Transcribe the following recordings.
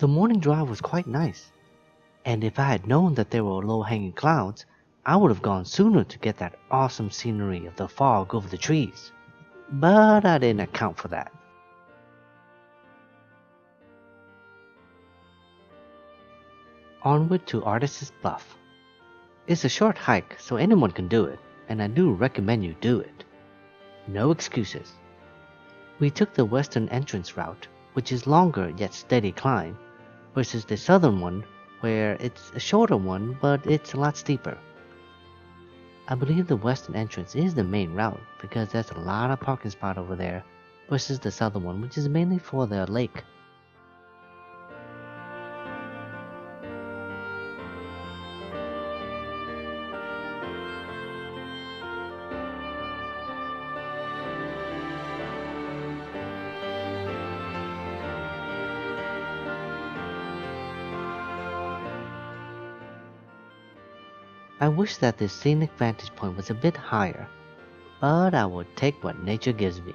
The morning drive was quite nice, and if I had known that there were low-hanging clouds, I would have gone sooner to get that awesome scenery of the fog over the trees. But I didn't account for that. Onward to Artists Bluff. It's a short hike, so anyone can do it, and I do recommend you do it. No excuses. We took the western entrance route, which is longer yet steady climb, versus the southern one, where it's a shorter one, but it's a lot steeper. I believe the western entrance is the main route because there's a lot of parking spot over there, versus the southern one, which is mainly for the lake. I wish that this scenic vantage point was a bit higher, but I would take what nature gives me.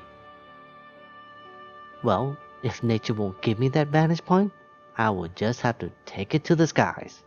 Well, if nature won't give me that vantage point, I will just have to take it to the skies.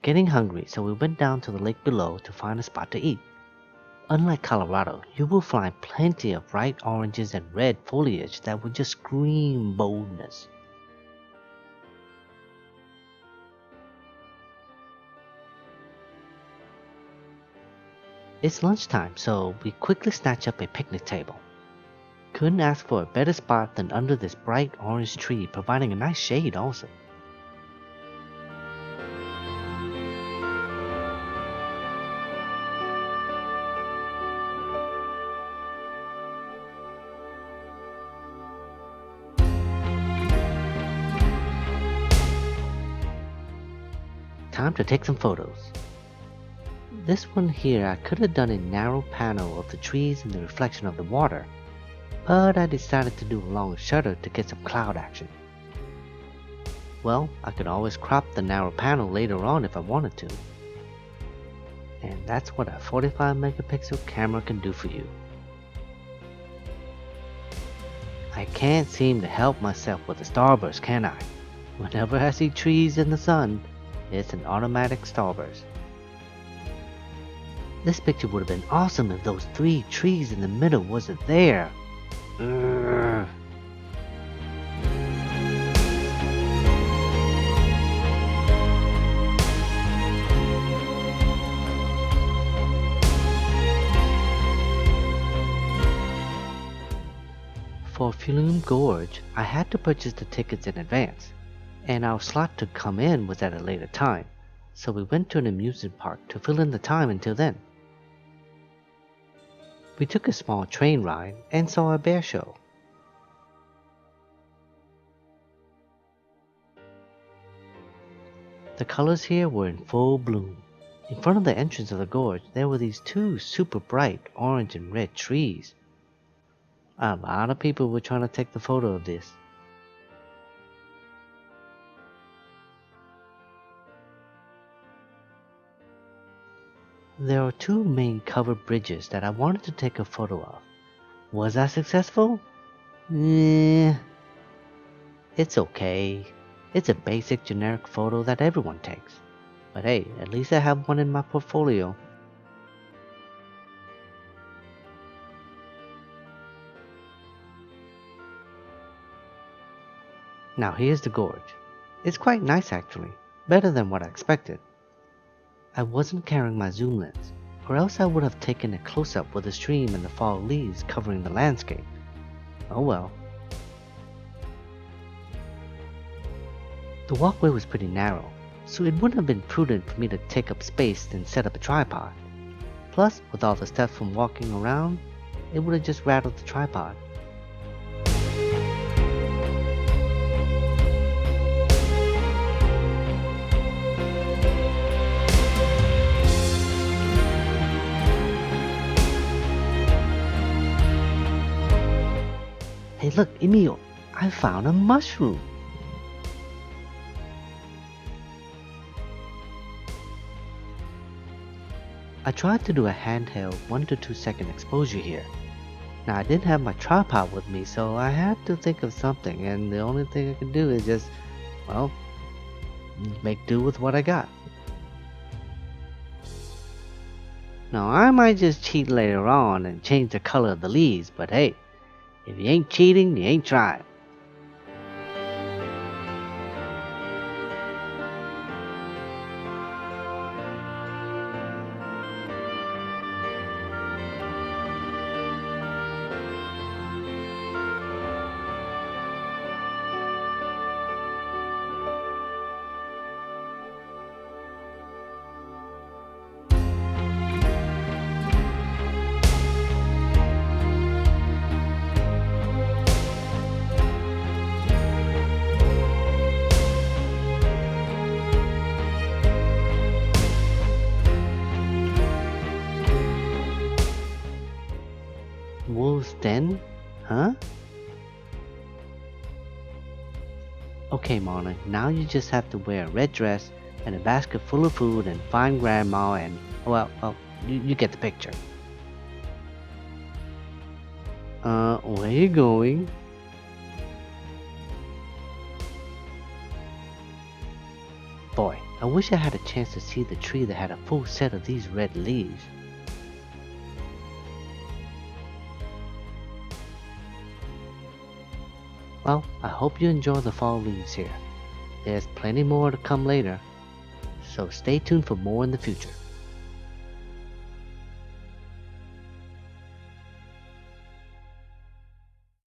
Getting hungry, so we went down to the lake below to find a spot to eat. Unlike Colorado, you will find plenty of bright oranges and red foliage that would just scream boldness. It's lunchtime, so we quickly snatch up a picnic table. Couldn't ask for a better spot than under this bright orange tree, providing a nice shade also. Time to take some photos. This one here, I could have done a narrow panel of the trees and the reflection of the water, but I decided to do a long shutter to get some cloud action. Well, I could always crop the narrow panel later on if I wanted to. And that's what a 45 megapixel camera can do for you. I can't seem to help myself with the starburst, can I? Whenever I see trees in the sun, it's an automatic starburst. This picture would have been awesome if those 3 trees in the middle wasn't there. Urgh. For Flume Gorge, I had to purchase the tickets in advance, and our slot to come in was at a later time, so we went to an amusement park to fill in the time until then. We took a small train ride and saw a bear show. The colors here were in full bloom. In front of the entrance of the gorge, there were these 2 super bright orange and red trees. A lot of people were trying to take the photo of this. There are two main covered bridges that I wanted to take a photo of. Was I successful? Eh, it's okay. It's a basic generic photo that everyone takes. But hey, at least I have one in my portfolio. Now here's the gorge. It's quite nice actually, better than what I expected. I wasn't carrying my zoom lens, or else I would have taken a close-up with the stream and the fall leaves covering the landscape. Oh well. The walkway was pretty narrow, so it wouldn't have been prudent for me to take up space and set up a tripod. Plus, with all the steps from walking around, it would have just rattled the tripod. Hey look, Emil, I found a mushroom! I tried to do a handheld 1 to 2 second exposure here. Now I didn't have my tripod with me, so I had to think of something, and the only thing I could do is just, well, make do with what I got. Now I might just cheat later on and change the color of the leaves, but hey, if you ain't cheating, you ain't trying. Wolves Den? Huh? Okay, Marlon, now you just have to wear a red dress and a basket full of food and find Grandma and, well, you get the picture. Where you going? Boy, I wish I had a chance to see the tree that had a full set of these red leaves. Well, I hope you enjoy the fall leaves here. There's plenty more to come later, so stay tuned for more in the future.